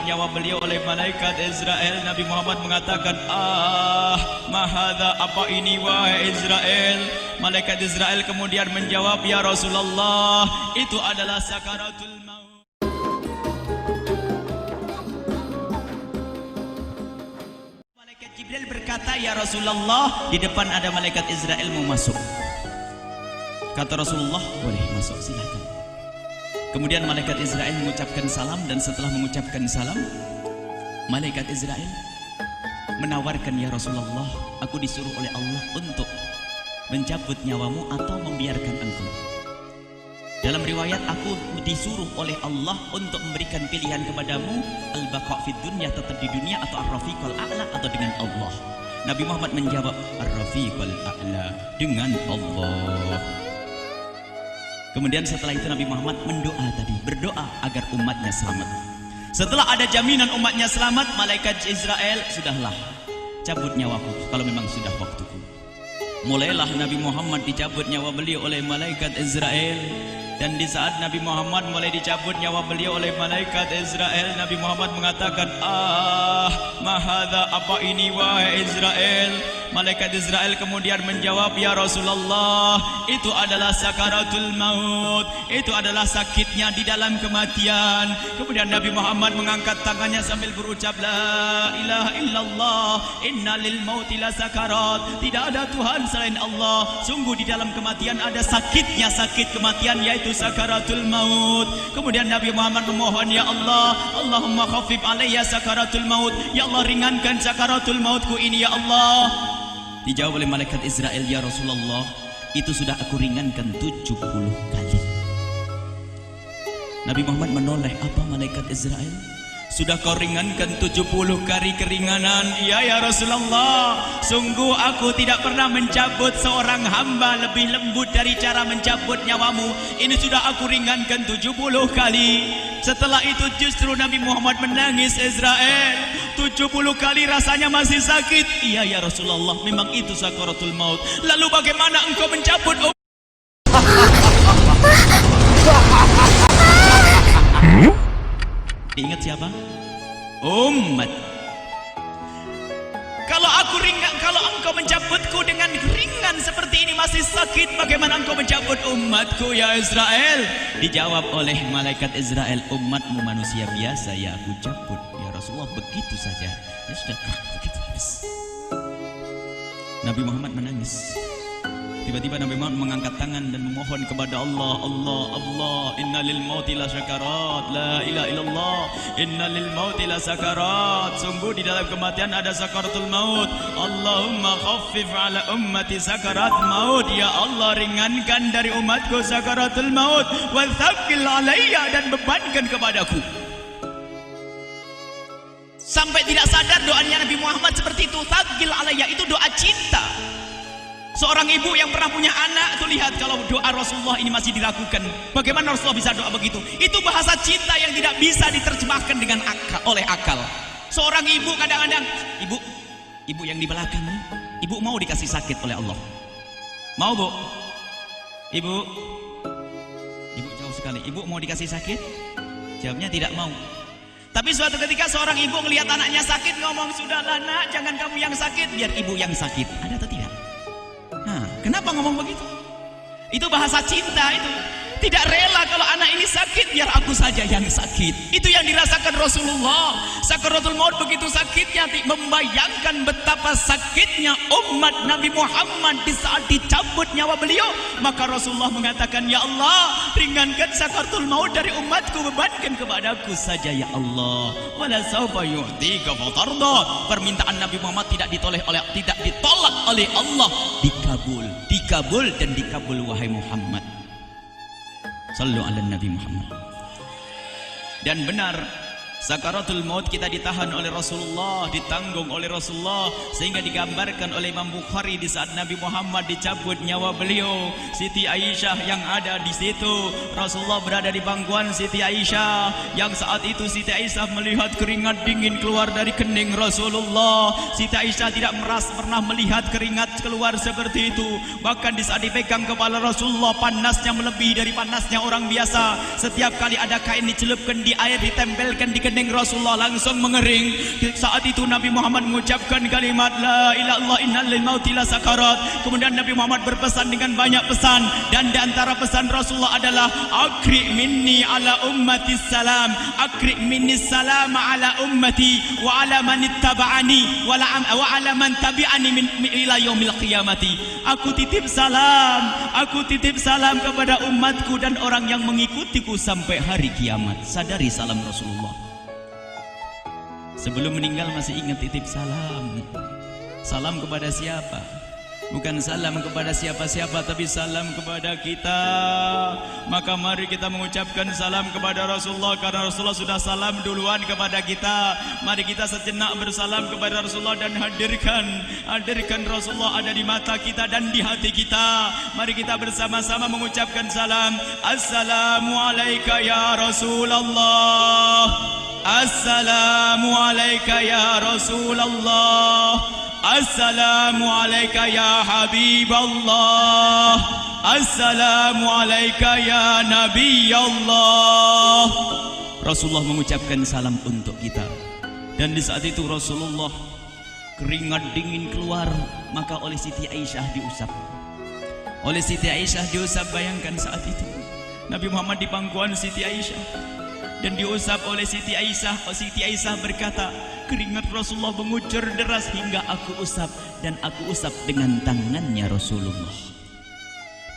nyawa beliau oleh malaikat Israel. Nabi Muhammad mengatakan, mahadha, apa ini wahai Israel? Malaikat Israel kemudian menjawab, ya Rasulullah, itu adalah sakaratul maut. Malaikat Jibril berkata, ya Rasulullah, di depan ada malaikat Israel mau masuk. Kata Rasulullah, boleh masuk, silakan. Kemudian malaikat Israel mengucapkan salam, dan setelah mengucapkan salam, malaikat Israel menawarkan, ya Rasulullah, aku disuruh oleh Allah untuk mencabut nyawamu atau membiarkan engkau. Dalam riwayat, aku disuruh oleh Allah untuk memberikan pilihan kepadamu, al-baqa' fid dunya, tetap di dunia, atau ar-rafiqal a'la, atau dengan Allah. Nabi Muhammad menjawab, ar-rafiqal a'la, dengan Allah. Kemudian setelah itu Nabi Muhammad berdoa agar umatnya selamat. Setelah ada jaminan umatnya selamat, malaikat Israel, sudahlah, cabut nyawaku kalau memang sudah waktuku. Mulailah Nabi Muhammad dicabut nyawa beliau oleh malaikat Israel. Dan di saat Nabi Muhammad mulai dicabut nyawa beliau oleh malaikat Israel, Nabi Muhammad mengatakan, mahadha, apa ini wahai Israel? Malaikat Israel kemudian menjawab, ya Rasulullah, itu adalah sakaratul maut, itu adalah sakitnya di dalam kematian. Kemudian Nabi Muhammad mengangkat tangannya sambil berucap, la ilaha illallah, inna lil mauti la sakarat, tidak ada Tuhan selain Allah, sungguh di dalam kematian ada sakitnya, sakit kematian, yaitu sakaratul maut. Kemudian Nabi Muhammad memohon, ya Allah, Allahumma khaffif alayya sakaratul maut, ya Allah, ringankan sakaratul mautku ini, ya Allah. Dijawab oleh malaikat Israel, ya Rasulullah, itu sudah aku ringankan 70 kali. Nabi Muhammad menoleh, apa malaikat Israel? Sudah kau ringankan 70 kali keringanan? Iya ya Rasulullah, sungguh aku tidak pernah mencabut seorang hamba lebih lembut dari cara mencabut nyawamu. Ini sudah aku ringankan 70 kali. Setelah itu justru Nabi Muhammad menangis, Israel, 70 kali rasanya masih sakit. Iya ya Rasulullah, memang itu sakaratul maut. Lalu bagaimana engkau mencabut? Ingat siapa? Umat. Kalau engkau mencabutku dengan ringan seperti ini masih sakit, bagaimana engkau mencabut umatku ya Israel? Dijawab oleh malaikat Israel, umatmu manusia biasa, ya aku cabut ya Rasulullah, begitu saja. Ya sudah, begitu habis. Nabi Muhammad menangis. Tiba-tiba Nabi Muhammad mengangkat tangan dan memohon kepada Allah, Allah, inna lil mauti la sakarat, la ilaha illallah, inna lil mauti la sakarat, sungguh di dalam kematian ada sakaratul maut. Allahumma khaffif ala ummati sakarat maut, ya Allah, ringankan dari umatku sakaratul maut, wa thaqqil alayya, dan bebankan kepadaku. Sampai tidak sadar doanya Nabi Muhammad seperti itu. Thaqqil alayya itu doa cinta. Seorang ibu yang pernah punya anak, tuh lihat kalau doa Rasulullah ini masih dilakukan. Bagaimana Rasulullah bisa doa begitu? Itu bahasa cinta yang tidak bisa diterjemahkan dengan oleh akal. Seorang ibu kadang-kadang, ibu yang di belakang nih, ibu mau dikasih sakit oleh Allah? Mau, Bu? Ibu jauh sekali. Ibu mau dikasih sakit? Jawabnya tidak mau. Tapi suatu ketika seorang ibu melihat anaknya sakit, ngomong, sudahlah nak, jangan kamu yang sakit, biar ibu yang sakit. Ada atau tidak? Nah, kenapa ngomong begitu? Itu bahasa cinta itu. Tidak rela kalau anak ini sakit, biar aku saja yang sakit. Itu yang dirasakan Rasulullah. Sakaratul maut begitu sakitnya, membayangkan betapa sakitnya umat Nabi Muhammad di saat dicabut nyawa beliau. Maka Rasulullah mengatakan, ya Allah, ringankan sakaratul maut dari umatku, bebankan kepadaku saja ya Allah. Wala sawfa yu'tika fatarda. Permintaan Nabi Muhammad tidak ditolak oleh Allah, dikabul dan dikabul wahai Muhammad. Sallu ala Nabi Muhammad. Dan benar, sakaratul maut kita ditahan oleh Rasulullah, ditanggung oleh Rasulullah, sehingga digambarkan oleh Imam Bukhari di saat Nabi Muhammad dicabut nyawa beliau, Siti Aisyah yang ada di situ. Rasulullah berada di pangkuan Siti Aisyah, yang saat itu Siti Aisyah melihat keringat dingin keluar dari kening Rasulullah. Siti Aisyah tidak pernah melihat keringat keluar seperti itu. Bahkan di saat dipegang kepala Rasulullah, panasnya melebihi dari panasnya orang biasa. Setiap kali ada kain dicelupkan di air, ditempelkan di kening Rasulullah langsung mengering. Saat itu Nabi Muhammad mengucapkan kalimat la ilaha illallah innal mauti lasakarat. Kemudian Nabi Muhammad berpesan dengan banyak pesan, dan di antara pesan Rasulullah adalah akri minni ala ummati salam, akri minni salam ala ummati wa ala man ittaba'ani wa ala man tabi'ani min ila yaumil qiyamati. Aku titip salam kepada umatku dan orang yang mengikutiku sampai hari kiamat. Sadari salam Rasulullah. Sebelum meninggal masih ingat titip salam. Salam kepada siapa? Bukan salam kepada siapa-siapa, tapi salam kepada kita. Maka mari kita mengucapkan salam kepada Rasulullah, karena Rasulullah sudah salam duluan kepada kita. Mari kita sejenak bersalam kepada Rasulullah dan hadirkan Rasulullah ada di mata kita dan di hati kita. Mari kita bersama-sama mengucapkan salam. Assalamualaikum ya Rasulullah. Assalamualaikum ya Rasulullah. Assalamualaikum ya Habiballah. Assalamualaikum ya Nabi Allah. Rasulullah mengucapkan salam untuk kita. Dan di saat itu Rasulullah keringat dingin keluar, maka oleh Siti Aisyah diusap. Oleh Siti Aisyah diusap, bayangkan saat itu Nabi Muhammad di pangkuan Siti Aisyah dan diusap oleh Siti Aisyah. Siti Aisyah berkata, keringat Rasulullah mengucur deras hingga aku usap, dan aku usap dengan tangannya Rasulullah.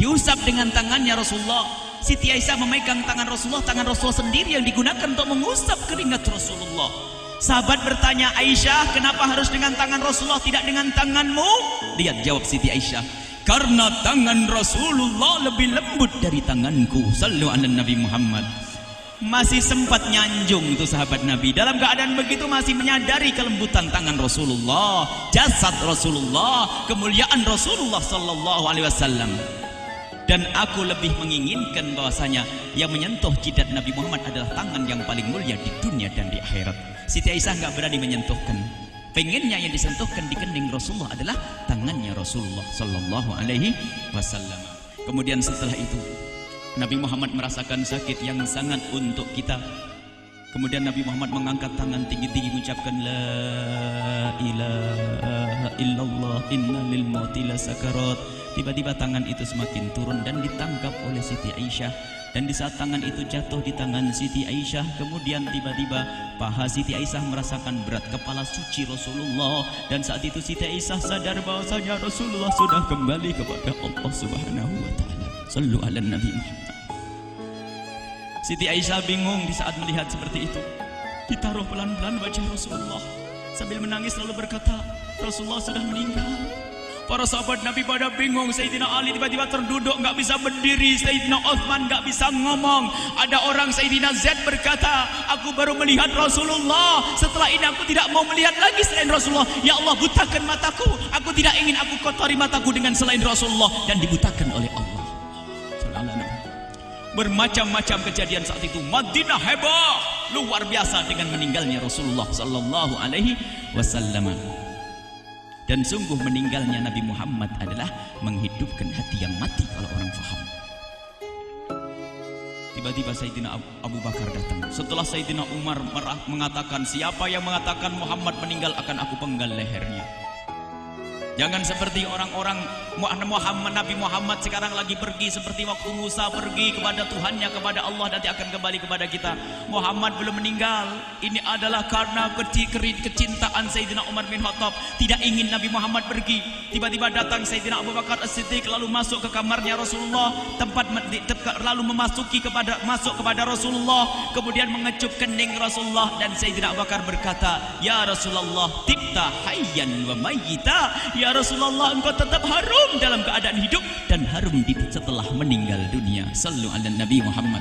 Diusap dengan tangannya Rasulullah. Siti Aisyah memegang tangan Rasulullah sendiri yang digunakan untuk mengusap keringat Rasulullah. Sahabat bertanya, Aisyah, kenapa harus dengan tangan Rasulullah tidak dengan tanganmu? Lihat jawab Siti Aisyah, karena tangan Rasulullah lebih lembut dari tanganku. Sallu ala Nabi Muhammad. Masih sempat nyanjung itu sahabat Nabi. Dalam keadaan begitu masih menyadari kelembutan tangan Rasulullah, jasad Rasulullah, kemuliaan Rasulullah sallallahu alaihi wasallam. Dan aku lebih menginginkan bahwasanya yang menyentuh jidat Nabi Muhammad adalah tangan yang paling mulia di dunia dan di akhirat. Siti Aisyah enggak berani menyentuhkan. Pengennya yang disentuhkan di kening Rasulullah adalah tangannya Rasulullah sallallahu alaihi wasallam. Kemudian setelah itu Nabi Muhammad merasakan sakit yang sangat untuk kita. Kemudian Nabi Muhammad mengangkat tangan tinggi-tinggi mengucapkan la ilaha illallah inna lil mauti lasakarat. Tiba-tiba tangan itu semakin turun dan ditangkap oleh Siti Aisyah. Dan di saat tangan itu jatuh di tangan Siti Aisyah, kemudian tiba-tiba paha Siti Aisyah merasakan berat kepala suci Rasulullah. Dan saat itu Siti Aisyah sadar bahwasanya Rasulullah sudah kembali kepada Allah Subhanahu wa taala. Sallu ala Nabi Muhammad. Siti Aisyah bingung di saat melihat seperti itu. Ditaruh pelan-pelan wajah Rasulullah sambil menangis lalu berkata, Rasulullah sudah meninggal. Para sahabat Nabi pada bingung. Sayyidina Ali tiba-tiba terduduk, nggak bisa berdiri. Sayyidina Uthman nggak bisa ngomong. Ada orang Sayyidina Zaid berkata, aku baru melihat Rasulullah. Setelah ini aku tidak mau melihat lagi selain Rasulullah. Ya Allah, butakan mataku. Aku tidak ingin aku kotori mataku dengan selain Rasulullah. Dan dibutakan oleh Allah. Bermacam-macam kejadian saat itu. Madinah heboh luar biasa dengan meninggalnya Rasulullah sallallahu alaihi wasallam. Dan sungguh meninggalnya Nabi Muhammad adalah menghidupkan hati yang mati kalau orang faham. Tiba-tiba Sayyidina Abu Bakar datang. Setelah Sayyidina Umar mengatakan, siapa yang mengatakan Muhammad meninggal akan aku penggal lehernya. Jangan seperti orang-orang Nabi Muhammad sekarang lagi pergi seperti waktu Musa pergi kepada Tuhannya, kepada Allah, nanti akan kembali kepada kita. Muhammad belum meninggal. Ini adalah karena kecintaan Sayyidina Umar bin Khattab, tidak ingin Nabi Muhammad pergi. Tiba-tiba datang Sayyidina Abu Bakar As-Siddiq lalu masuk ke kamarnya Rasulullah, lalu masuk kepada Rasulullah, kemudian mengecup kening Rasulullah. Dan Sayyidina Abu Bakar berkata, ya Rasulullah, tibta hayyan wa mayyita. Ya Rasulullah, engkau tetap harum dalam keadaan hidup dan harum setelah meninggal dunia. Sallu ala Nabi Muhammad.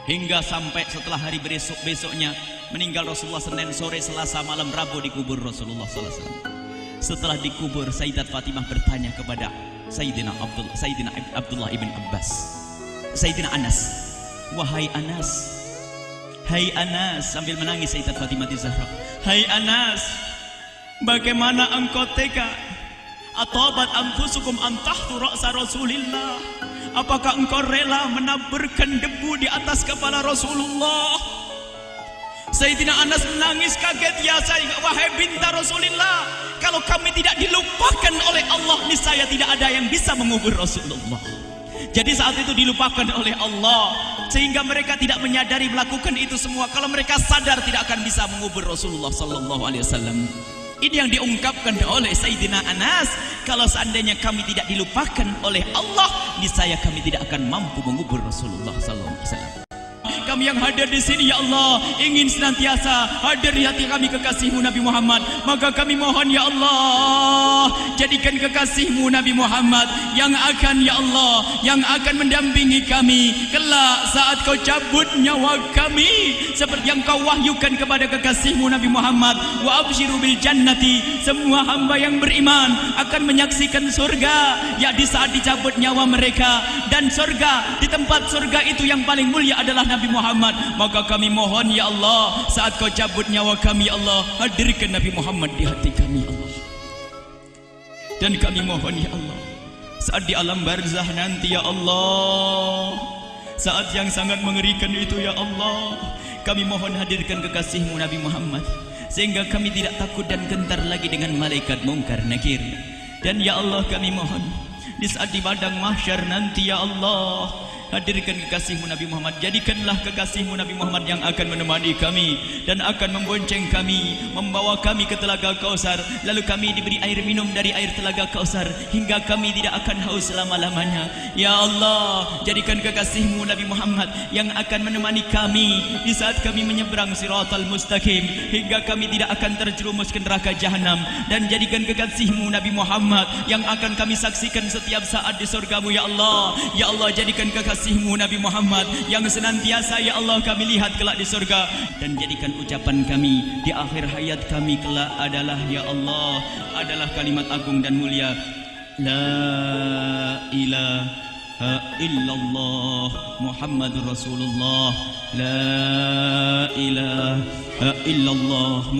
Hingga sampai setelah hari besoknya meninggal Rasulullah, Senin sore, Selasa malam, Rabu dikubur Rasulullah sallallahu alaihi wasallam. Setelah dikubur, Sayyidat Fatimah bertanya kepada Sayyidina Abdullah ibn Abbas, Sayyidina Anas, wahai Anas, hai Anas, sambil menangis Sayyidat Fatimah Zahra, hai Anas, bagaimana engkau tega? Atabat anfusukum an tahtu ra'sa Rasulillah. Apakah engkau rela menaburkan debu di atas kepala Rasulullah? Sayyidina Anas menangis kaget, ya wahai binta Rasulillah, kalau kami tidak dilupakan oleh Allah, niscaya tidak ada yang bisa mengubur Rasulullah. Jadi saat itu dilupakan oleh Allah, sehingga mereka tidak menyadari melakukan itu semua. Kalau mereka sadar, tidak akan bisa mengubur Rasulullah sallallahu alaihi wasallam. Ini yang diungkapkan oleh Sayyidina Anas, kalau seandainya kami tidak dilupakan oleh Allah, niscaya kami tidak akan mampu mengubur Rasulullah sallallahu alaihi wasallam. Kami yang hadir di sini, ya Allah, ingin senantiasa hadir di hati kami kekasih-Mu Nabi Muhammad. Maka kami mohon, ya Allah, jadikan kekasih-Mu Nabi Muhammad yang akan, ya Allah, yang akan mendampingi kami kelak saat Kau cabut nyawa kami, seperti yang Kau wahyukan kepada kekasih-Mu Nabi Muhammad. Wa absyiru bil jannati, semua hamba yang beriman akan menyaksikan surga, ya di saat dicabut nyawa mereka. Dan surga, di tempat surga itu yang paling mulia adalah Nabi Muhammad. Maka kami mohon, ya Allah, saat Kau cabut nyawa kami, ya Allah, hadirkan Nabi Muhammad di hati kami, ya Allah. Dan kami mohon, ya Allah, saat di alam barzah nanti, ya Allah, saat yang sangat mengerikan itu, ya Allah, kami mohon hadirkan kekasih-Mu Nabi Muhammad, sehingga kami tidak takut dan gentar lagi dengan malaikat mungkar nakir. Dan ya Allah, kami mohon di saat di padang mahsyar nanti, ya Allah, hadirkan kekasih-Mu Nabi Muhammad. Jadikanlah kekasih-Mu Nabi Muhammad yang akan menemani kami dan akan membonceng kami, membawa kami ke telaga Kausar. Lalu kami diberi air minum dari air telaga Kausar hingga kami tidak akan haus selama-lamanya. Ya Allah, jadikan kekasih-Mu Nabi Muhammad yang akan menemani kami di saat kami menyeberang Siratal Mustaqim hingga kami tidak akan terjerumus ke neraka jahanam. Dan jadikan kekasih-Mu Nabi Muhammad yang akan kami saksikan setiap saat di surga-Mu, ya Allah. Ya Allah, jadikan kekasih-Mu Nabi Muhammad yang senantiasa, ya Allah, kami lihat kelak di surga. Dan jadikan ucapan kami di akhir hayat kami kelak adalah, ya Allah, adalah kalimat agung dan mulia, la ilaha illallah Muhammadur Rasulullah, la ilaha illallah.